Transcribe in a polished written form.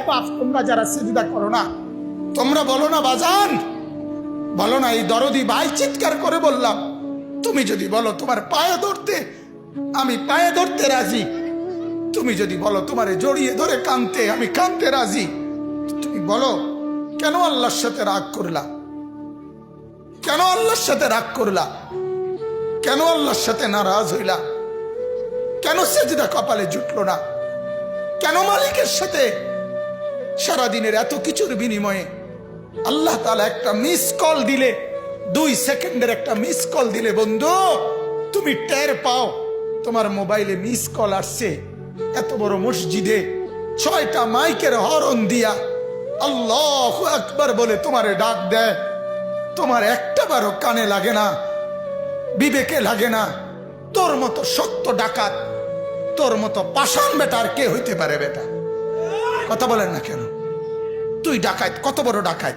পাপ তোমরা যারা সিজদা করো না। তোমরা বলো না বাজান, বলো না এই দরদি ভাই চিৎকার করে বললাম, তুমি যদি বলো তোমার পায়ে ধরতে, আমি পায়ে ধরতে রাজি। তুমি যদি বলো তোমারে জড়িয়ে ধরে কাঁদতে, আমি কাঁদতে রাজি। তুমি বলো কেন আল্লাহর সাথে রাগ করলা? কেন আল্লাহর সাথে রাগ করলা? কেন আল্লাহর সাথে নারাজ হইলা? কেন সেজদা কপালে জুটলো না? কেন মালিকের সাথে সারাদিনের এত কিছুর বিনিময়ে আল্লাহ তাআলা একটা মিস কল দিলে, 2 সেকেন্ডের একটা মিস কল দিলে বন্ধু তুমি টের পাও তোমার মোবাইলে মিস কল আসছে। এত বড় মসজিদে 6টা মাইকের হরন দিয়া আল্লাহু আকবার বলে তোমারে ডাক দেয়, তোমার একটা বারও কানে লাগে না, বিবেকে লাগে না। তোর মতো সত্য ডাকাত, তোর মতো পাষাণ বেটা আর কে হইতে পারে? বেটা কথা বলেন না কেন? তুই ডাকাত, কত বড় ডাকাত!